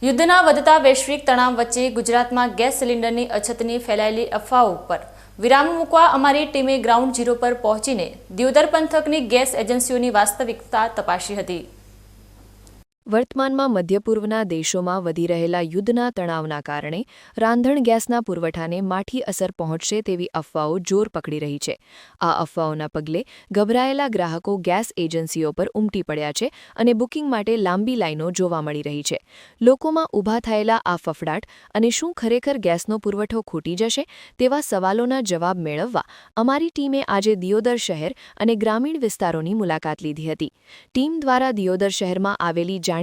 યુદ્ધના વધતા વૈશ્વિક તણાવ વચ્ચે ગુજરાતમાં ગેસ સિલિન્ડરની અછતની ફેલાયેલી અફવાઓ ઉપર વિરામ મૂકવા અમારી ટીમે ગ્રાઉન્ડ ઝીરો પર પહોંચીને દિયોદર પંથકની ગેસ એજન્સીઓની વાસ્તવિકતા તપાસી હતી। વર્તમાનમાં મધ્ય પૂર્વના દેશોમાં વધી રહેલા યુદ્ધના તણાવના કારણે રાંધણ ગેસના પુરવઠાને માઠી અસર પહોંચશે તેવી અફવાઓ જોર પકડી રહી છે। આ અફવાઓના પગલે ગભરાયેલા ગ્રાહકો ગેસ એજન્સીઓ પર ઉમટી પડ્યા છે અને બુકિંગ માટે લાંબી લાઈનો જોવા મળી રહી છે। લોકોમાં ઊભા થયેલા આ ફફડાટ અને શું ખરેખર ગેસનો પુરવઠો ખૂટી જશે તેવા સવાલોના જવાબ મેળવવા અમારી ટીમે આજે દિયોદર શહેર અને ગ્રામીણ વિસ્તારોની મુલાકાત લીધી હતી। ટીમ દ્વારા દિયોદર શહેરમાં આવેલી જાણીતી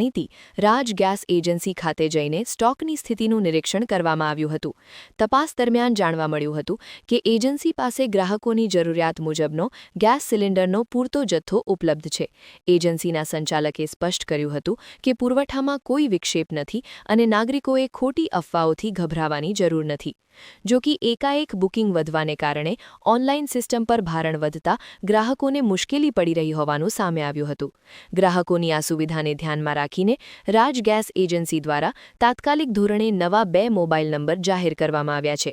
રાજ ગેસ એજન્સી ખાતે જઈને સ્ટોકની સ્થિતિનું નિરીક્ષણ કરવામાં આવ્યું હતું। તપાસ દરમિયાન જાણવા મળ્યું હતું કે એજન્સી પાસે ગ્રાહકોની જરૂરિયાત મુજબનો ગેસ સિલિન્ડરનો પૂરતો જથ્થો ઉપલબ્ધ છે। એજન્સીના સંચાલકે સ્પષ્ટ કર્યું હતું કે પુરવઠામાં કોઈ વિક્ષેપ નથી અને નાગરિકોએ ખોટી અફવાઓથી ગભરાવાની જરૂર નથી। જો કે એકાએક બુકિંગ વધવાને કારણે ઓનલાઈન સિસ્ટમ પર ભારણ વધતા ગ્રાહકોને મુશ્કેલી પડી રહી હોવાનું સામે આવ્યું હતું। ગ્રાહકોની આ સુવિધાને ધ્યાનમાં રાખીને રાજ ગેસ એજન્સી દ્વારા તાત્કાલિક ધોરણે નવા 2 મોબાઈલ નંબર જાહેર કરવામાં આવ્યા છે।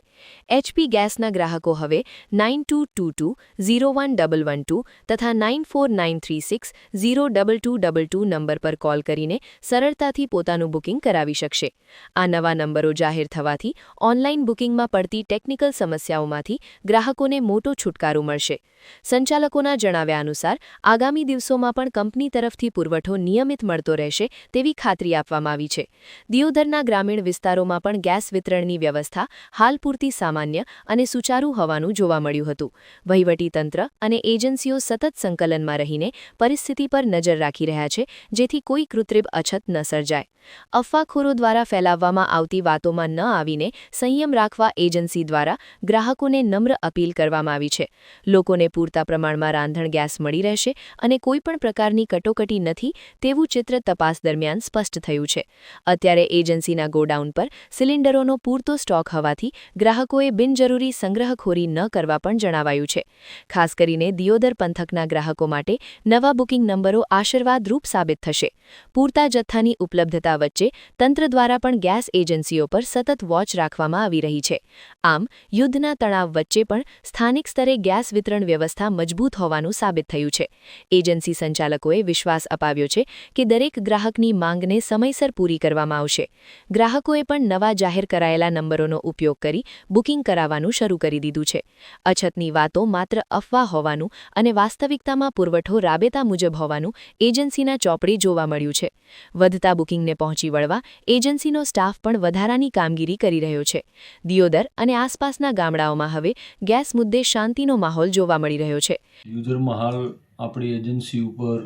એચપી ગેસના ગ્રાહકો હવે 9222011112 તથા 9493602222 નંબર પર કોલ કરીને સરળતાથી પોતાનું બુકિંગ કરાવી શકશે। આ નવા નંબરો જાહેર થવાથી ઓનલાઈન બુકિંગ માં પડતી ટેકનિકલ સમસ્યાઓમાંથી ગ્રાહકોને મોટો છુટકારો મળશે। સંચાલકોના જણાવ્યા અનુસાર આગામી દિવસોમાં પણ કંપની તરફથી પુરવઠો નિયમિત મળતો રહેશે તેવી ખાતરી આપવામાં આવી છે। દિયોદરના ગ્રામીણ વિસ્તારોમાં પણ ગેસ વિતરણની વ્યવસ્થા હાલ પૂરતી સામાન્ય અને સુચારુ હોવાનું જોવા મળ્યું હતું। વહીવટીતંત્ર અને એજન્સીઓ સતત સંકલનમાં રહીને પરિસ્થિતિ પર નજર રાખી રહ્યા છે જેથી કોઈ કૃત્રિમ અછત ન સર્જાય। અફવાખોરો દ્વારા ફેલાવવામાં આવતી વાતોમાં ન આવીને સંયમ રાખવા એજન્સી દ્વારા ગ્રાહકોને નમ્ર અપીલ કરવામાં આવી છે। લોકોને પૂરતા પ્રમાણમાં રાંધણ ગેસ મળી રહેશે અને કોઈપણ પ્રકારની કટોકટી નથી તેવું ચિત્ર તપાસ દરમિયાન સ્પષ્ટ થયું છે। અત્યારે એજન્સીના ગોડાઉન પર સિલિન્ડરોનો પૂરતો સ્ટોક હોવાથી ગ્રાહકોએ બિનજરૂરી સંગ્રહખોરી ન કરવા પણ જણાવાયું છે। ખાસ કરીને દિયોદર પંથકના ગ્રાહકો માટે નવા બુકિંગ નંબરો આશીર્વાદરૂપ સાબિત થશે। પૂરતા જથ્થાની ઉપલબ્ધતા વચ્ચે તંત્ર દ્વારા પણ ગેસ એજન્સીઓ પર સતત વોચ રાખવામાં આવી રહી છે। આમ યુદ્ધના તણાવ વચ્ચે પણ સ્થાનિક સ્તરે ગેસ વિતરણ વ્યવસ્થા મજબૂત હોવાનું સાબિત થયું છે। એજન્સી સંચાલકોએ વિશ્વાસ અપાવ્યો છે કે દરેક ગ્રાહકની માંગને સમયસર પૂરી કરવામાં આવશે। ગ્રાહકોએ પણ નવા જાહેર કરાયેલા નંબરોનો ઉપયોગ કરી બુકિંગ કરાવવાનું શરૂ કરી દીધું છે। અછતની વાતો માત્ર અફવા હોવાનું અને વાસ્તવિકતામાં પુરવઠો રાબેતા મુજબ હોવાનું એજન્સીના ચોપડે જોવા મળ્યું છે। વધતા બુકિંગને પહોંચી વળવા એજન્સીનો સ્ટાફ પણ વધારાની કામગીરી કરી રહ્યો છે। દિયોદર અને આસપાસના ગામડાઓમાં હવે ગેસ મુદ્દે શાંતિનો માહોલ જોવા મળી રહ્યો છે। દિયોદરમાં હાલ આપણી એજન્સી ઉપર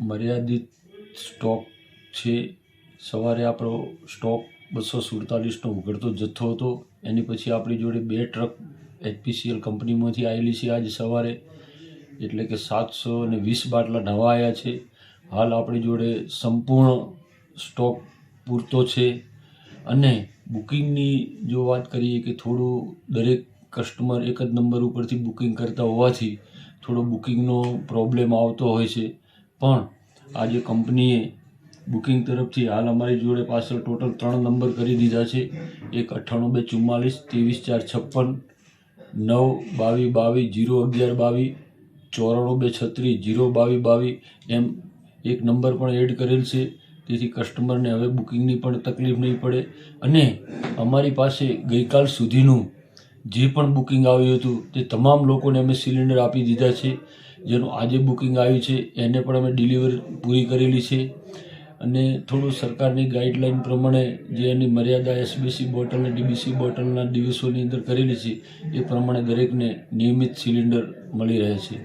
મર્યાદિત સ્ટોક છે। સવારે આપણો સ્ટોક 247નો ઉઘડતો જથ્થો હતો। એની પછી આપણી જોડે 2 ટ્રક એચપીસીએલ કંપનીમાંથી આવેલી છે આજે સવારે, એટલે કે 720 બાટલા નવા આવ્યા છે। હાલ આપણી જોડે સંપૂર્ણ સ્ટોક પૂરતો છે અને બુકિંગની જો વાત કરીએ કે થોડું દરેક કસ્ટમર એક જ નંબર ઉપરથી બુકિંગ કરતા હોવાથી થોડો બુકિંગનો પ્રોબ્લેમ આવતો હોય છે, પણ આજે કંપનીએ બુકિંગ તરફથી હાલ અમારી જોડે પાછળ ટોટલ 3 નંબર કરી દીધા છે। એક 9824 24256 92222 01122 94 236 02222 એમ એક નંબર પણ એડ કરેલ છે। તેથી કસ્ટમરને હવે બુકિંગની પણ તકલીફ નહીં પડે અને અમારી પાસે ગઈકાલ સુધીનું જે પણ બુકિંગ આવ્યું હતું તે તમામ લોકોને અમે સિલિન્ડર આપી દીધા છે। જેનું આજે બુકિંગ આવ્યું છે એને પણ અમે ડિલિવરી પૂરી કરેલી છે અને થોડું સરકારની ગાઈડલાઈન પ્રમાણે જે એની મર્યાદા એસબીસી બોટલ અને ડીબીસી બોટલના દિવસોની અંદર કરેલી છે એ પ્રમાણે દરેકને નિયમિત સિલિન્ડર મળી રહે છે।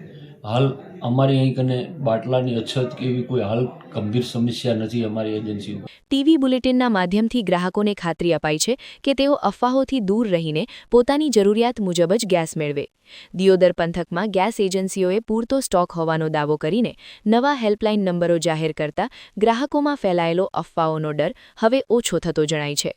હાલ અમારી અહીં કને બાટલાની અછત કે એવી કોઈ હાલ ગંભીર સમસ્યા નથી અમારી એજન્સીમાં। ટીવી બુલેટિનના માધ્યમથી ગ્રાહકોને ખાતરી અપાઈ છે કે તેઓ અફવાઓથી દૂર રહીને પોતાની જરૂરિયાત મુજબ જ ગેસ મેળવે। દિયોદર પંથકમાં ગેસ એજન્સીઓએ પૂરતો સ્ટોક હોવાનો દાવો કરીને નવા હેલ્પલાઇન નંબરો જાહેર કરતા ગ્રાહકોમાં ફેલાયેલો અફવાઓનો ડર હવે ઓછો થતો જણાય છે।